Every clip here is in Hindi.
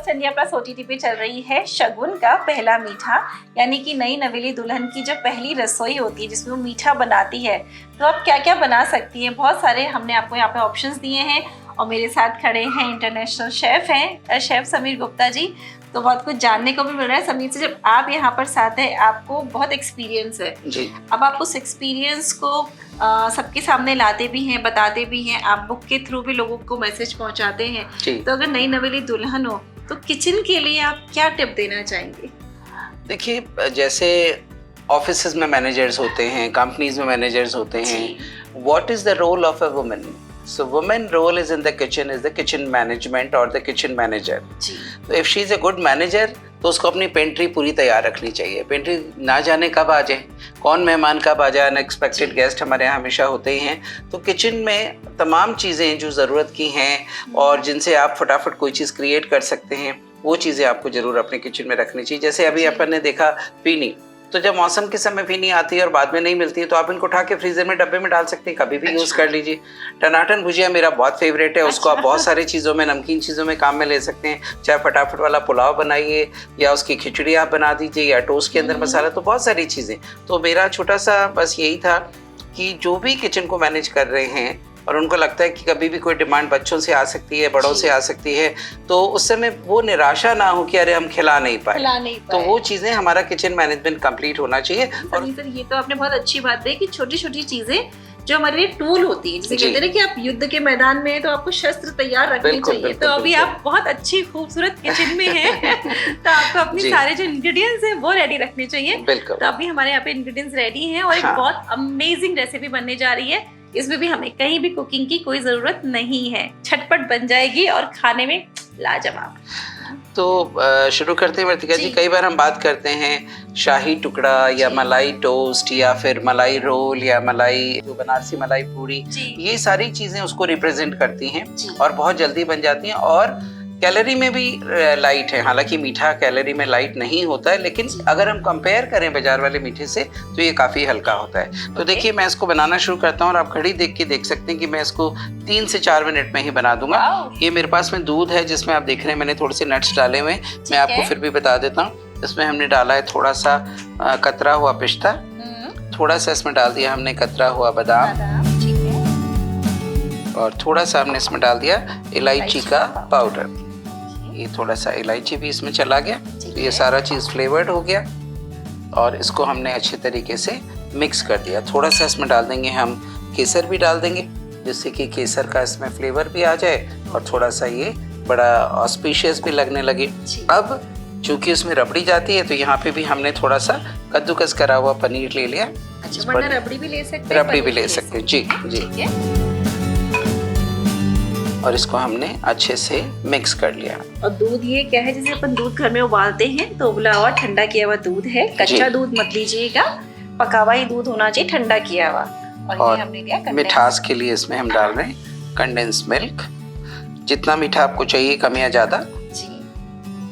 फर्स्ट इंडिया प्लस OTT पे चल रही है शगुन का पहला मीठा, यानी कि नई नवेली दुल्हन की जो पहली रसोई होती है जिसमें वो मीठा बनाती है। तो आप क्या क्या बना सकती हैं, बहुत सारे हमने आपको यहाँ पे ऑप्शंस दिए हैं। और मेरे साथ खड़े हैं इंटरनेशनल शेफ़ हैं, शेफ़ समीर गुप्ता जी। तो बहुत कुछ जानने को भी मिल रहा है समीर से, जब आप यहाँ पर साथ हैं, आपको बहुत एक्सपीरियंस है जी। अब आप उस एक्सपीरियंस को सबके सामने लाते भी हैं, बताते भी हैं, आप बुक के थ्रू भी लोगों को मैसेज पहुँचाते हैं। तो अगर नई नवेली दुल्हन हो तो किचन के लिए आप क्या टिप देना चाहेंगे? देखिए, जैसे ऑफिसेज में मैनेजर्स होते हैं, कंपनीज में मैनेजर्स होते हैं, what is the role of a woman? So women role is in the kitchen management or the kitchen manager. तो if she is a good manager तो उसको अपनी पेंट्री पूरी तैयार रखनी चाहिए। पेंट्री ना जाने कब आ जाए, कौन मेहमान कब आ जाए, अनएक्सपेक्टेड गेस्ट हमारे यहाँ हमेशा होते ही हैं। तो किचन में तमाम चीज़ें जो ज़रूरत की हैं और जिनसे आप फटाफट कोई चीज़ क्रिएट कर सकते हैं, वो चीज़ें आपको ज़रूर अपने किचन में रखनी चाहिए। जैसे अभी अपन ने देखा फीनी, तो जब मौसम के समय फीनी आती है और बाद में नहीं मिलती है तो आप इनको उठा के फ्रीजर में डब्बे में डाल सकते हैं, कभी भी यूज़ कर लीजिए। टनाटन भुजिया मेरा बहुत फेवरेट है, उसको आप बहुत सारी चीज़ों में, नमकीन चीज़ों में काम में ले सकते हैं। चाहे फटाफट वाला पुलाव बनाइए या उसकी खिचड़ी आप बना दीजिए या टोस्ट के अंदर मसाला, तो बहुत सारी चीज़ें। तो मेरा छोटा सा बस यही था कि जो भी किचन को मैनेज कर रहे हैं और उनको लगता है कि कभी भी कोई डिमांड बच्चों से आ सकती है, बड़ों से आ सकती है, तो उस समय वो निराशा ना हो कि अरे हम खिला नहीं पाए। तो वो चीज़ें, हमारा किचन मैनेजमेंट कंप्लीट होना चाहिए। और सर ये तो आपने बहुत अच्छी बात कही कि छोटी छोटी चीज़ें जो हमारे लिए टूल होती है, जैसे कहते हैं कि आप युद्ध के मैदान में तो आपको शस्त्र तैयार रखने चाहिए। तो अभी आप बहुत अच्छी खूबसूरत किचन में हैं तो आपको अपने सारे जो इंग्रेडिएंट्स हैं वो रेडी रखने चाहिए। तो अभी हमारे यहाँ पे इंग्रेडिएंट्स रेडी हैं और एक बहुत अमेजिंग रेसिपी बनने जा रही है। इसमें भी हमें कहीं भी कुकिंग की कोई ज़रूरत नहीं है, झटपट बन जाएगी और खाने में लाजवाब। तो शुरू करते हैं वर्तिका जी। कई बार हम बात करते हैं शाही टुकड़ा या मलाई टोस्ट या फिर मलाई रोल या मलाई जो बनारसी मलाई पूरी, ये सारी चीज़ें उसको रिप्रेजेंट करती हैं और बहुत जल्दी बन जाती हैं और कैलोरी में भी लाइट है। हालांकि मीठा कैलोरी में लाइट नहीं होता है, लेकिन अगर हम कंपेयर करें बाजार वाले मीठे से तो ये काफ़ी हल्का होता है। तो देखिए, मैं इसको बनाना शुरू करता हूँ और आप घड़ी देख के देख सकते हैं कि मैं इसको 3 से 4 मिनट में ही बना दूंगा। ये मेरे पास में दूध है जिसमें आप देख रहे हैं मैंने थोड़े से नट्स डाले हुए, मैं आपको फिर भी बता देता हूँ। इसमें हमने डाला है थोड़ा सा कतरा हुआ पिस्ता, थोड़ा सा इसमें डाल दिया हमने कतरा हुआ बादाम और थोड़ा सा हमने इसमें डाल दिया इलायची का पाउडर। ये थोड़ा सा इलायची भी इसमें चला गया, तो ये सारा चीज़ फ्लेवर्ड हो गया और इसको हमने अच्छे तरीके से मिक्स कर दिया। थोड़ा सा इसमें डाल देंगे हम केसर भी डाल देंगे, जिससे कि केसर का इसमें फ्लेवर भी आ जाए और थोड़ा सा ये बड़ा ऑस्पिशियस भी लगने लगे। अब चूँकि उसमें रबड़ी जाती है तो यहाँ पे भी हमने थोड़ा सा कद्दूकस करा हुआ पनीर ले लिया। रबड़ी भी ले सकते हैं, रबड़ी भी ले सकते हैं जी जी। और इसको हमने अच्छे से मिक्स कर लिया। और दूध ये क्या है, जैसे अपन दूध घर में उबालते हैं तो उबला हुआ ठंडा किया हुआ दूध है, कच्चा दूध मत लीजिएगा, पका हुआ ही दूध होना चाहिए, ठंडा किया हुआ। और ये हमने लिया मिठास के लिए इसमें हम डाल रहे हैं कंडेंस मिल्क। जितना मीठा आपको चाहिए, कम या ज्यादा,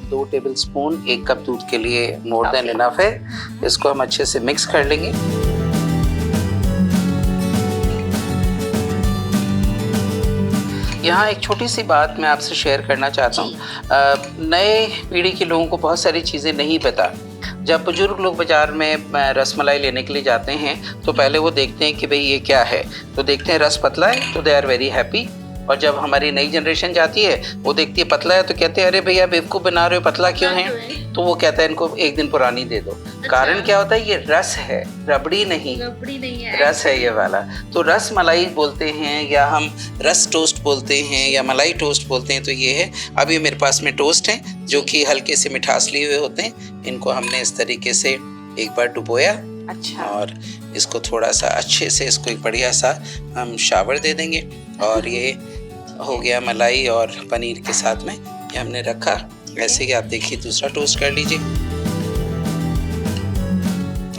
2 टेबल स्पून 1 कप दूध के लिए मोर देन इनफ है। इसको हम अच्छे से मिक्स कर लेंगे। यहाँ एक छोटी सी बात मैं आपसे शेयर करना चाहता हूँ। नए पीढ़ी के लोगों को बहुत सारी चीज़ें नहीं पता। जब बुजुर्ग लोग बाज़ार में रसमलाई लेने के लिए जाते हैं तो पहले वो देखते हैं कि भाई ये क्या है, तो देखते हैं रस पतला है तो दे आर वेरी हैप्पी। और जब हमारी नई जनरेशन जाती है वो देखती है पतला है तो कहते हैं अरे भैया बेवकूफ़ बना रहे हो, पतला क्यों है? तो वो कहता है इनको 1 दिन पुरानी दे दो। कारण क्या होता है, ये रस है, रबड़ी नहीं है, रस है ये वाला। तो रस मलाई बोलते हैं या हम रस टोस्ट बोलते हैं या मलाई टोस्ट बोलते हैं, तो ये है। अब ये मेरे पास में टोस्ट हैं जो कि हल्के से मिठास लिए हुए होते हैं। इनको हमने इस तरीके से एक बार डुबोया और इसको थोड़ा सा अच्छे से इसको एक बढ़िया सा हम शावर दे देंगे और ये हो गया मलाई और पनीर के साथ में ये हमने रखा। ऐसे ही आप देखिए दूसरा टोस्ट कर लीजिए।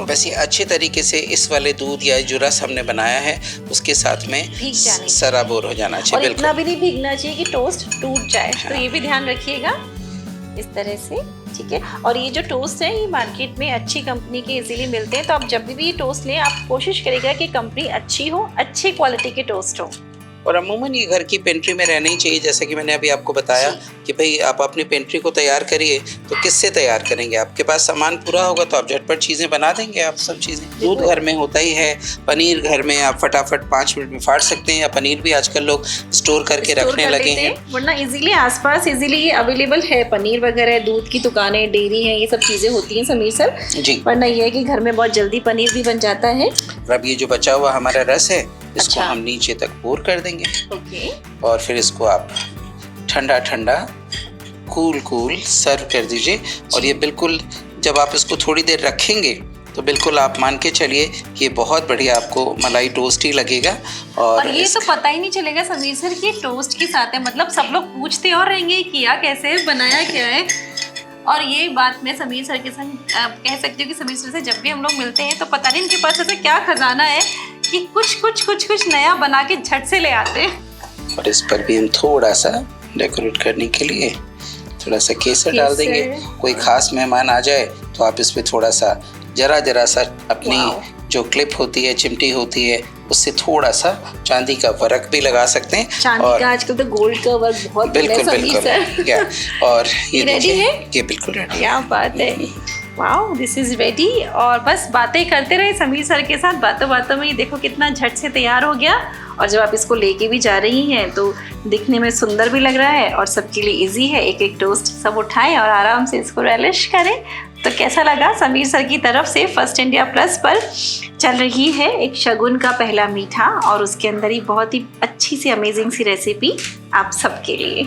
बस ये अच्छे तरीके से इस वाले दूध या जो रस हमने बनाया है उसके साथ में सराबोर हो जाना चाहिए। और इतना भी नहीं भीगना चाहिए कि टोस्ट टूट जाए। तो ये भी ध्यान रखिएगा इस तरह से, ठीक है। और ये जो टोस्ट है ये मार्केट में अच्छी कंपनी के इजीली मिलते हैं, तो आप जब भी ये टोस्ट लें आप कोशिश करिएगा कि कंपनी अच्छी हो, अच्छे क्वालिटी के टोस्ट हो। और अमूमन ये घर की पेंट्री में रहना ही चाहिए। जैसे कि मैंने अभी आपको बताया कि भाई आप अपनी पेंट्री को तैयार करिए, तो किससे तैयार करेंगे? आपके पास सामान पूरा होगा तो आप झटपट चीज़ें बना देंगे। आप सब चीज़ें, दूध घर में होता ही है, पनीर घर में आप फटाफट 5 मिनट में फाड़ सकते हैं, या पनीर भी आजकल लोग स्टोर करके रखने लगे हैं, वरना इजीली आसपास इजीली अवेलेबल है। पनीर वगैरह, दूध की दुकानें, डेयरी है, ये सब चीजें होती हैं समीर सर जी। वरना ये है कि घर में बहुत जल्दी पनीर भी बन जाता है। अब ये जो बचा हुआ हमारा रस है, इसको अच्छा। हम नीचे तक पोर कर देंगे। ओके। और फिर इसको आप ठंडा ठंडा कूल सर्व कर दीजिए। और ये बिल्कुल जब आप इसको थोड़ी देर रखेंगे तो बिल्कुल आप मान के चलिए कि ये बहुत बढ़िया आपको मलाई टोस्ट ही लगेगा। और ये तो पता ही नहीं चलेगा समीर सर कि टोस्ट के साथ है, मतलब सब लोग पूछते और रहेंगे किया कैसे है, बनाया क्या है। और ये बात मैं समीर सर के संग कह सकती हूँ कि समीर सर से जब भी हम लोग मिलते हैं तो पता नहीं इनके पास ऐसा क्या खजाना है कि कुछ नया बना के झट से ले आते हैं। और इस पर भी हम थोड़ा सा डेकोरेट करने के लिए थोड़ा सा केसर डाल देंगे। कोई खास मेहमान आ जाए तो आप इस पे थोड़ा सा जरा सा अपनी जो क्लिप होती है, चिमटी होती है, उससे थोड़ा सा चांदी का वर्क भी लगा सकते हैं। चांदी का आजकल तो गोल्ड का वर्क बहुत बिल्कुल या और ये रेडी है, ये बिल्कुल रेडी। क्या बात है, वाओ दिस इज रेडी। और बस बातें करते रहे समीर सर के साथ, बातों बातों में ये देखो कितना झट से तैयार हो गया। और जब आप इसको लेके भी जा रही हैं तो दिखने में सुंदर भी लग रहा है और सबके लिए इजी है। एक एक टोस्ट सब उठाएं और आराम से इसको रेलिश करें। तो कैसा लगा? समीर सर की तरफ से फर्स्ट इंडिया प्लस पर चल रही है एक शगुन का पहला मीठा, और उसके अंदर ही बहुत ही अच्छी सी अमेजिंग सी रेसिपी आप सबके लिए।